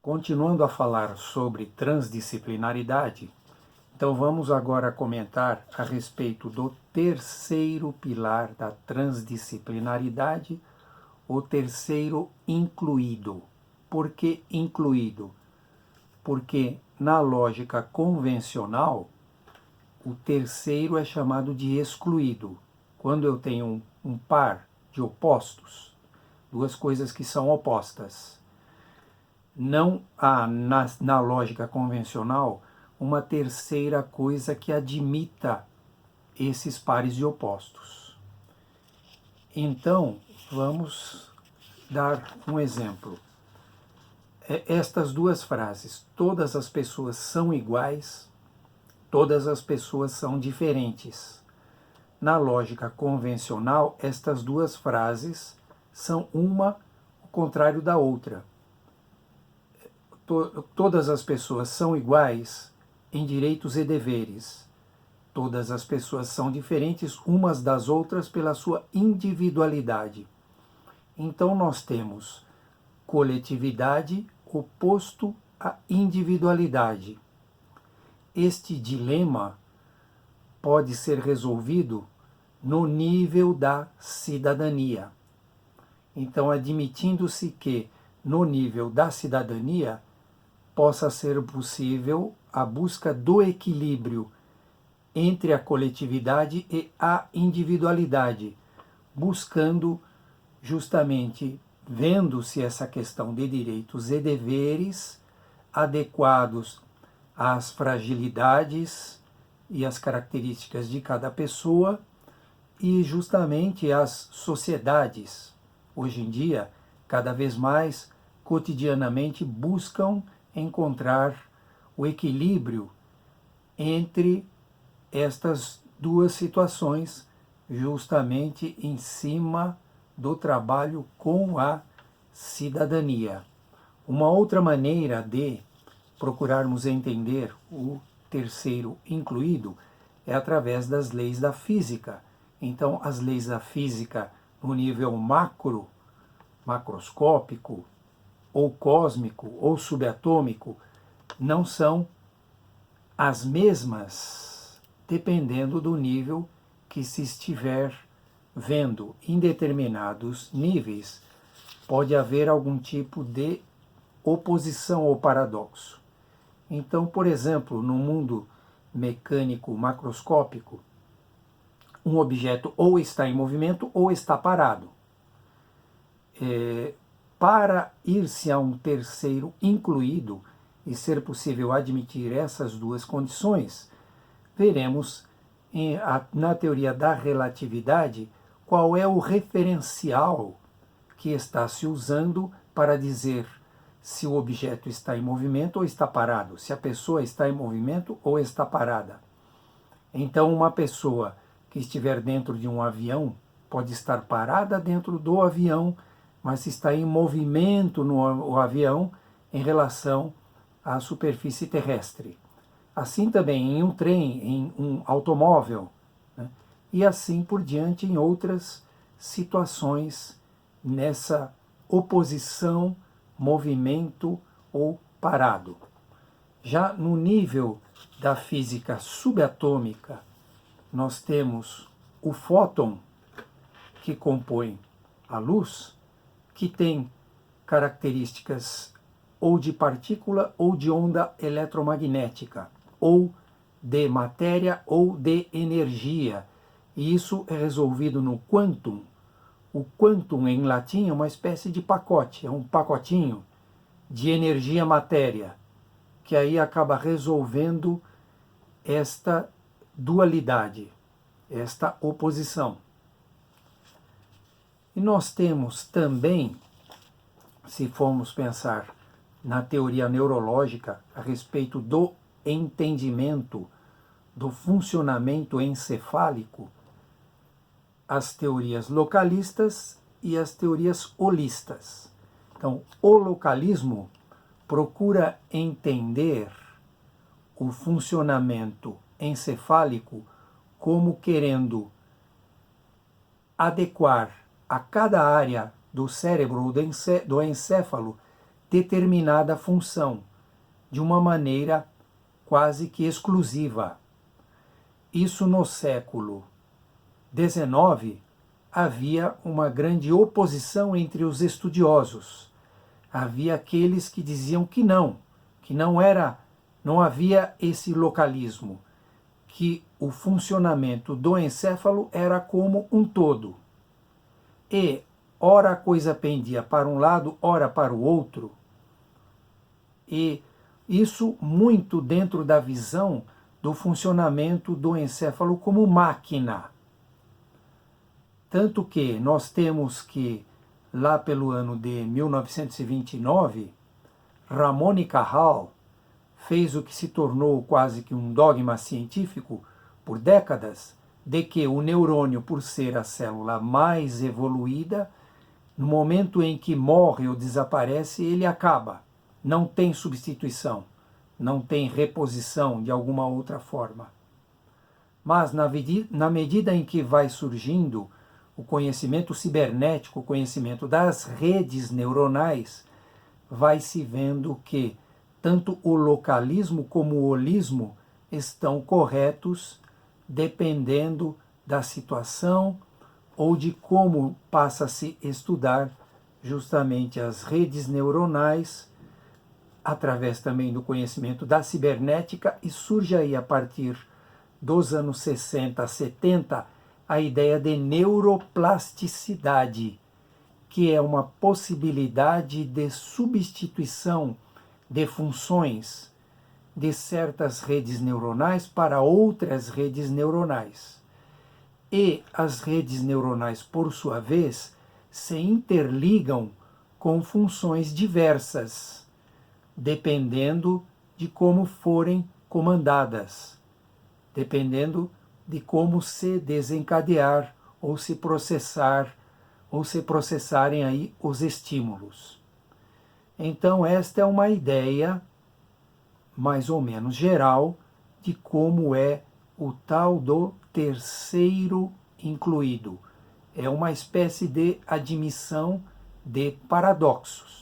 Continuando a falar sobre transdisciplinaridade, então vamos agora comentar a respeito do terceiro pilar da transdisciplinaridade, o terceiro incluído. Por que incluído? Porque na lógica convencional, o terceiro é chamado de excluído. Quando eu tenho um par de opostos, duas coisas que são opostas, não há na lógica convencional uma terceira coisa que admita esses pares de opostos. Então, vamos dar um exemplo. Estas duas frases: todas as pessoas são iguais, todas as pessoas são diferentes. Na lógica convencional, estas duas frases são uma o contrário da outra. Todas as pessoas são iguais em direitos e deveres. Todas as pessoas são diferentes umas das outras pela sua individualidade. Então nós temos coletividade oposto à individualidade. Este dilema pode ser resolvido no nível da cidadania. Então, admitindo-se que no nível da cidadania possa ser possível a busca do equilíbrio entre a coletividade e a individualidade, buscando justamente, vendo-se essa questão de direitos e deveres adequados às fragilidades e às características de cada pessoa e justamente às sociedades. Hoje em dia, cada vez mais, cotidianamente, buscam encontrar o equilíbrio entre estas duas situações, justamente em cima do trabalho com a cidadania. Uma outra maneira de procurarmos entender o terceiro incluído é através das leis da física. Então, as leis da física no nível macroscópico, ou cósmico, ou subatômico, não são as mesmas, dependendo do nível que se estiver vendo. Em determinados níveis, pode haver algum tipo de oposição ou paradoxo. Então, por exemplo, no mundo mecânico macroscópico, um objeto ou está em movimento ou está parado. Para ir-se a um terceiro incluído e ser possível admitir essas duas condições, veremos na teoria da relatividade qual é o referencial que está se usando para dizer se o objeto está em movimento ou está parado, se a pessoa está em movimento ou está parada. Então, uma pessoa que estiver dentro de um avião pode estar parada dentro do avião, mas está em movimento no avião em relação à superfície terrestre. Assim também em um trem, em um automóvel, né? E assim por diante em outras situações nessa oposição, movimento ou parado. Já no nível da física subatômica, nós temos o fóton, que compõe a luz, que tem características ou de partícula ou de onda eletromagnética, ou de matéria ou de energia. E isso é resolvido no quantum. O quantum, em latim, é uma espécie de pacote, é um pacotinho de energia-matéria, que aí acaba resolvendo esta dualidade, esta oposição. E nós temos também, se formos pensar na teoria neurológica a respeito do entendimento do funcionamento encefálico, as teorias localistas e as teorias holistas. Então, o localismo procura entender o funcionamento encefálico como querendo adequar a cada área do cérebro ou do encéfalo determinada função, de uma maneira quase que exclusiva. Isso no século XIX havia uma grande oposição entre os estudiosos. Havia aqueles que diziam que não havia esse localismo, que o funcionamento do encéfalo era como um todo. E ora a coisa pendia para um lado, ora para o outro. E isso muito dentro da visão do funcionamento do encéfalo como máquina. Tanto que nós temos que, lá pelo ano de 1929, Ramon e Cajal fez o que se tornou quase que um dogma científico por décadas, de que o neurônio, por ser a célula mais evoluída, no momento em que morre ou desaparece, ele acaba. Não tem substituição, não tem reposição de alguma outra forma. Mas na medida em que vai surgindo o conhecimento cibernético, o conhecimento das redes neuronais, vai se vendo que tanto o localismo como o holismo estão corretos dependendo da situação ou de como passa a se estudar justamente as redes neuronais, através também do conhecimento da cibernética, e surge aí a partir dos anos 60, 70, a ideia de neuroplasticidade, que é uma possibilidade de substituição de funções de certas redes neuronais para outras redes neuronais. E as redes neuronais, por sua vez, se interligam com funções diversas, dependendo de como forem comandadas, dependendo de como se desencadear ou se processarem aí os estímulos. Então esta é uma ideia mais ou menos geral de como é o tal do terceiro incluído. É uma espécie de admissão de paradoxos.